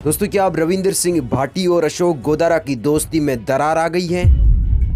दोस्तों, क्या अब रविंदर सिंह भाटी और अशोक गोदारा की दोस्ती में दरार आ गई है?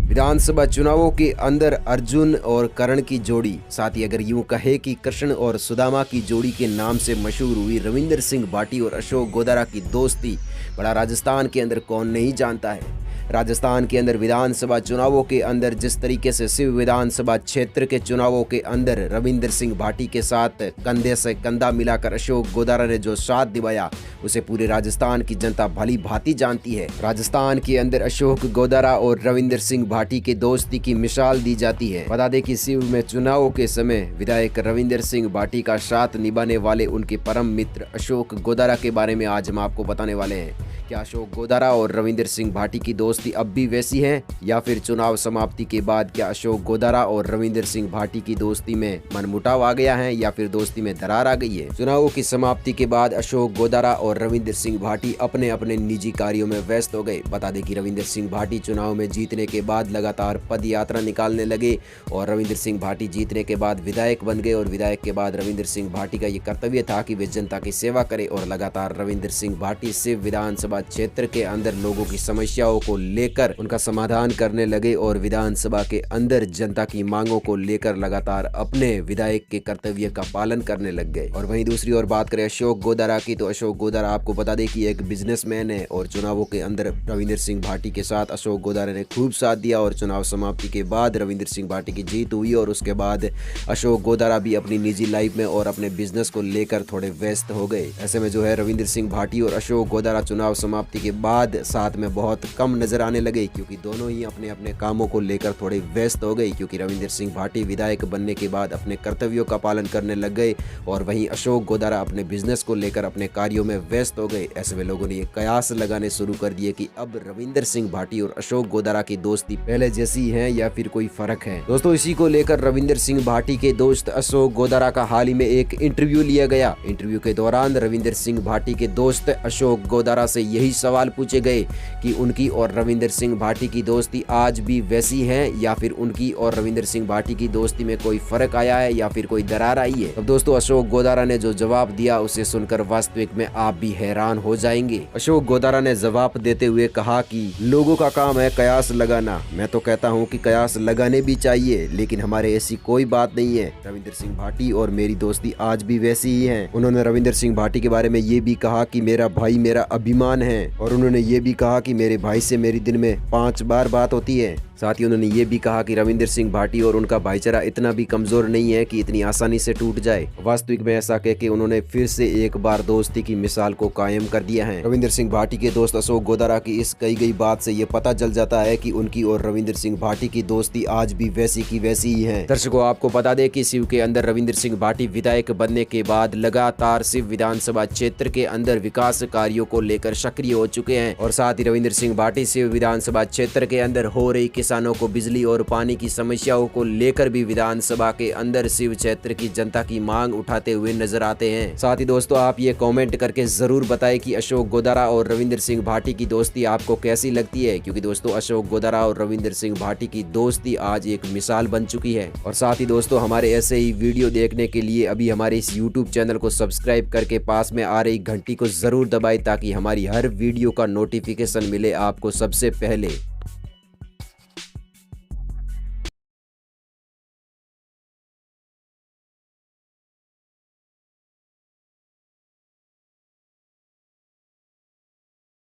विधानसभा चुनावों के अंदर अर्जुन और करण की जोड़ी, साथ ही अगर यूं कहे कि कृष्ण और सुदामा की जोड़ी के नाम से मशहूर हुई रविंदर सिंह भाटी और अशोक गोदारा की दोस्ती बड़ा राजस्थान के अंदर कौन नहीं जानता है। राजस्थान के अंदर विधानसभा चुनावों के अंदर जिस तरीके से शिव विधानसभा क्षेत्र के चुनावों के अंदर रविंदर सिंह भाटी के साथ कंधे से कंधा मिलाकर अशोक गोदारा ने जो साथ दिवाया, उसे पूरे राजस्थान की जनता भली भांति जानती है। राजस्थान के अंदर अशोक गोदारा और रविंदर सिंह भाटी के दोस्ती की मिसाल दी जाती है। बता दें कि शिव में चुनावों के समय विधायक रविंदर सिंह भाटी का साथ निभाने वाले उनके परम मित्र अशोक गोदारा के बारे में आज हम आपको बताने वाले हैं। क्या अशोक गोदारा और रविंदर सिंह भाटी की दोस्ती अब भी वैसी है, या फिर चुनाव समाप्ति के बाद क्या अशोक गोदारा और रविंदर सिंह भाटी की दोस्ती में मनमुटाव आ गया है, या फिर दोस्ती में दरार आ गई है? चुनावों की समाप्ति के बाद अशोक गोदारा और रविंदर सिंह भाटी अपने अपने निजी कार्यों में व्यस्त हो गए। बता दें कि रविंदर सिंह भाटी चुनाव में जीतने के बाद लगातार पद यात्रा निकालने लगे और रविंदर सिंह भाटी जीतने के बाद विधायक बन गए और विधायक के बाद रविंदर सिंह भाटी का ये कर्तव्य था कि वे जनता की सेवा करें और लगातार रविंदर सिंह भाटी शिव विधानसभा क्षेत्र के अंदर लोगों की समस्याओं को लेकर उनका समाधान करने लगे और विधानसभा के अंदर जनता की मांगों को लेकर लगातार अपने विधायक के कर्तव्य का पालन करने लग गए। और वहीं दूसरी ओर बात करें अशोक गोदारा की, तो अशोक गोदारा आपको बता दें कि एक बिजनेसमैन है और चुनावों के अंदर रविंदर सिंह भाटी के साथ अशोक गोदारा ने खूब साथ दिया और चुनाव समाप्ति के बाद रविंदर सिंह भाटी की जीत हुई और उसके बाद अशोक गोदारा भी अपनी निजी लाइफ में और अपने बिजनेस को लेकर थोड़े व्यस्त हो गए। ऐसे में जो है रविंदर सिंह भाटी और अशोक गोदारा चुनाव समाप्ति के बाद साथ में बहुत कम नजर आने लगे, क्योंकि दोनों ही अपने अपने कामों को लेकर थोड़े व्यस्त हो गए। क्योंकि रविंदर सिंह भाटी विधायक बनने के बाद अपने कर्तव्यों का पालन करने लग गए और वहीं अशोक गोदारा अपने बिजनेस को लेकर अपने कार्यों में व्यस्त हो गए। ऐसे में लोगों ने ये कयास लगाने शुरू कर दिए कि अब रविंदर सिंह भाटी और अशोक गोदारा की दोस्ती पहले जैसी है या फिर कोई फर्क है। दोस्तों, इसी को लेकर रविंदर सिंह भाटी के दोस्त अशोक गोदारा का हाल ही में एक इंटरव्यू लिया गया। इंटरव्यू के दौरान रविंदर सिंह भाटी के दोस्त अशोक गोदारा से यही सवाल पूछे गए कि उनकी और रविंदर सिंह भाटी की दोस्ती आज भी वैसी है या फिर उनकी और रविंदर सिंह भाटी की दोस्ती में कोई फर्क आया है या फिर कोई दरार आई है। अब दोस्तों, अशोक गोदारा ने जो जवाब दिया उसे सुनकर वास्तविक में आप भी हैरान हो जाएंगे। अशोक गोदारा ने जवाब देते हुए कहा कि लोगों का काम है कयास लगाना। मैं तो कहता हूं कि कयास लगाने भी चाहिए, लेकिन हमारे ऐसी कोई बात नहीं है। रविंदर सिंह भाटी और मेरी दोस्ती आज भी वैसी ही है। उन्होंने रविंदर सिंह भाटी के बारे में ये भी कहा कि मेरा भाई मेरा अभिमान है और उन्होंने ये भी कहा कि मेरे भाई से मेरी दिन में 5 बार बात होती है। साथ ही उन्होंने ये भी कहा कि रविंदर सिंह भाटी और उनका भाईचारा इतना भी कमजोर नहीं है कि इतनी आसानी से टूट जाए। वास्तविक में ऐसा कह के उन्होंने फिर से एक बार दोस्ती की मिसाल को कायम कर दिया है। रविंदर सिंह भाटी के दोस्त अशोक गोदारा की इस कही गई बात से ये पता चल जाता है कि उनकी और रविंदर सिंह भाटी की दोस्ती आज भी वैसी की वैसी ही है। दर्शकों, आपको बता दें कि शिव के अंदर रविंदर सिंह भाटी विधायक बनने के बाद लगातार शिव विधानसभा क्षेत्र के अंदर विकास कार्यों को लेकर सक्रिय हो चुके हैं और साथ ही रविंदर सिंह भाटी शिव विधानसभा क्षेत्र के अंदर हो रही किसानों को बिजली और पानी की समस्याओं को लेकर भी विधानसभा के अंदर शिव क्षेत्र की जनता की मांग उठाते हुए नजर आते हैं। साथ ही दोस्तों, आप ये कमेंट करके जरूर बताएं कि अशोक गोदारा और रविंदर सिंह भाटी की दोस्ती आपको कैसी लगती है, क्योंकि दोस्तों अशोक गोदारा और रविंदर सिंह भाटी की दोस्ती आज एक मिसाल बन चुकी है। और साथ ही दोस्तों, हमारे ऐसे ही वीडियो देखने के लिए अभी हमारे इस यूट्यूब चैनल को सब्सक्राइब करके पास में आ रही घंटी को जरूर दबाएं ताकि हमारी हर वीडियो का नोटिफिकेशन मिले आपको सबसे पहले।